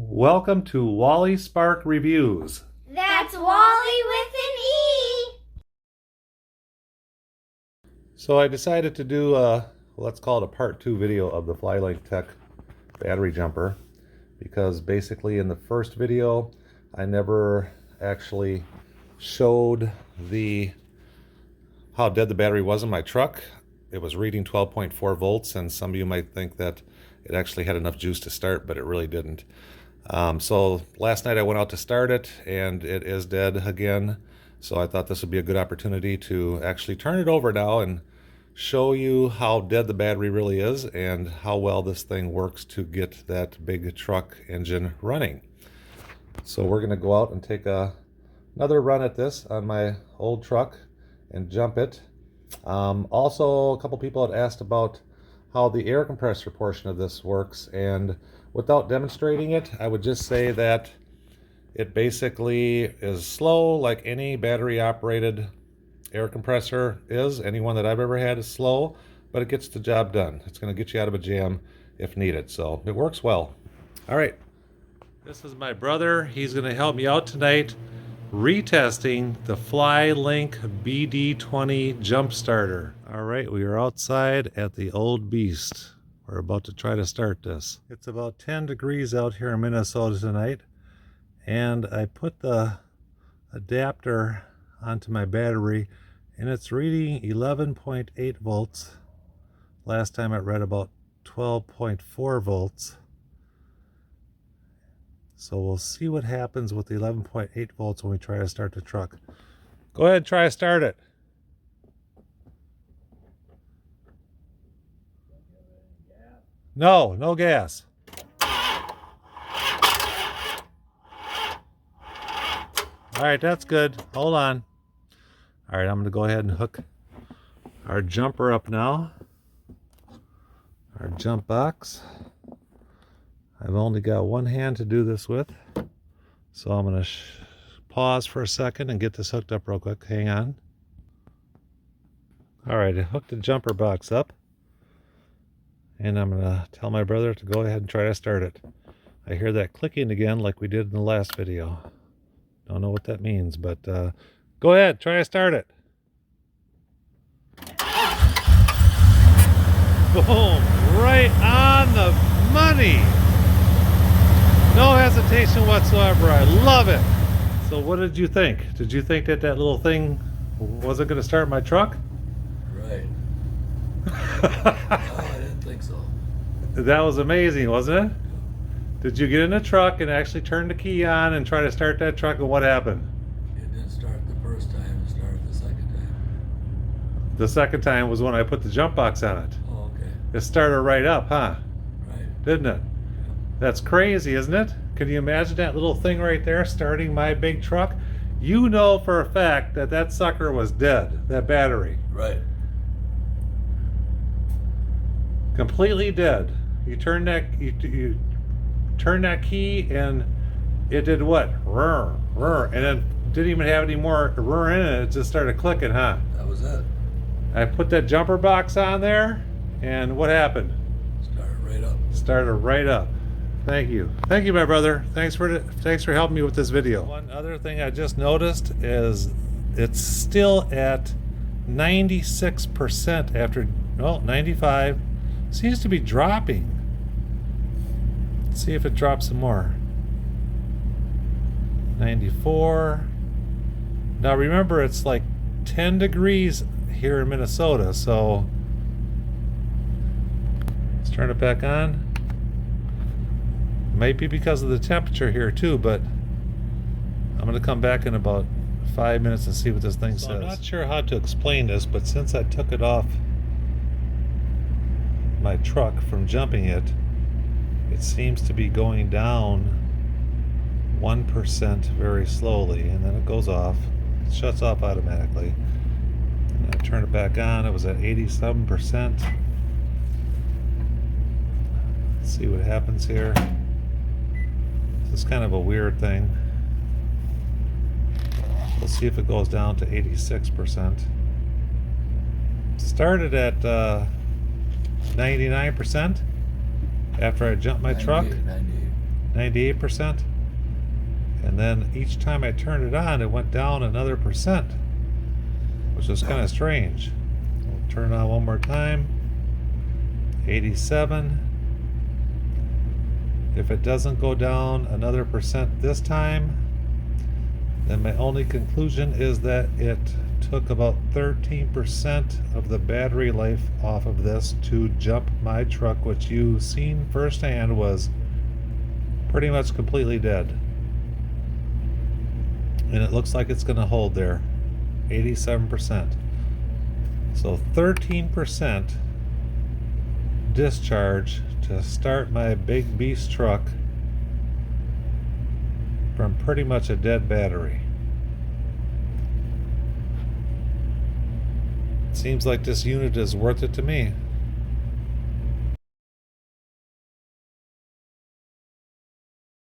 Welcome to Wally Spark Reviews. That's Wally with an E! So I decided to do let's call it a part 2 video of the Flylink Tech battery jumper, because basically in the first video I never actually showed how dead the battery was in my truck. It was reading 12.4 volts, and some of you might think that it actually had enough juice to start, but it really didn't. So last night I went out to start it, and it is dead again. So I thought this would be a good opportunity to actually turn it over now and show you how dead the battery really is and how well this thing works to get that big truck engine running. So we're going to go out and take another run at this on my old truck and jump it. Also, a couple people had asked about how the air compressor portion of this works, and without demonstrating it, I would just say that it basically is slow like any battery operated air compressor is. Anyone that I've ever had is slow, but it gets the job done. It's going to get you out of a jam if needed, so it works well. All right, this is my brother. He's going to help me out tonight retesting the Flylink BD20 jump starter. All right, we are outside at the old beast. We're about to try to start this. It's about 10 degrees out here in Minnesota tonight, and I put the adapter onto my battery and it's reading 11.8 volts. Last time it read about 12.4 volts. So we'll see what happens with the 11.8 volts when we try to start the truck. Go ahead and try to start it. No, no gas. All right, that's good. Hold on. All right, I'm going to go ahead and hook our jumper up now. Our jump box. I've only got one hand to do this with, so I'm going to pause for a second and get this hooked up real quick. Hang on. All right, I hooked the jumper box up, and I'm going to tell my brother to go ahead and try to start it. I hear that clicking again like we did in the last video. Don't know what that means, but go ahead, try to start it. Boom, right on the money. No hesitation whatsoever. I love it. So what did you think? Did you think that that little thing wasn't going to start my truck? Right. No, I didn't think so. That was amazing, wasn't it? Did you get in the truck and actually turn the key on and try to start that truck, and what happened? It didn't start the first time, it started the second time. The second time was when I put the jump box on it. Oh, okay. It started right up, huh? Right. Didn't it? Yeah. That's crazy, isn't it? Can you imagine that little thing right there starting my big truck? You know for a fact that that sucker was dead, that battery. Right. Completely dead. You turn that, you turn that key and it did what? Rrr, rrr, and then didn't even have any more rrr in it. It just started clicking, huh? That was it. I put that jumper box on there, and what happened? Started right up. Started right up. Thank you. Thank you, my brother. Thanks for helping me with this video. One other thing I just noticed is it's still at 96% after, well, 95. Seems to be dropping. Let's see if it drops some more. 94. Now remember, it's like 10 degrees here in Minnesota, so let's turn it back on. Might be because of the temperature here too, but I'm going to come back in about 5 minutes and see what this thing says. I'm not sure how to explain this, but since I took it off my truck from jumping it, it seems to be going down 1% very slowly, and then it goes off. It shuts off automatically. And I turn it back on. It was at 87%. Let's see what happens here. This is kind of a weird thing. We'll see if it goes down to 86%. Started at 99%. after I jumped my truck. 98. 98%. And then each time I turned it on, it went down another percent, which was kind of strange. I'll turn it on one more time. 87. If it doesn't go down another percent this time, then my only conclusion is that it took about 13% of the battery life off of this to jump my truck, which you seen firsthand was pretty much completely dead. And it looks like it's going to hold there, 87%. So 13% discharge to start my big beast truck from pretty much a dead battery. Seems like this unit is worth it to me.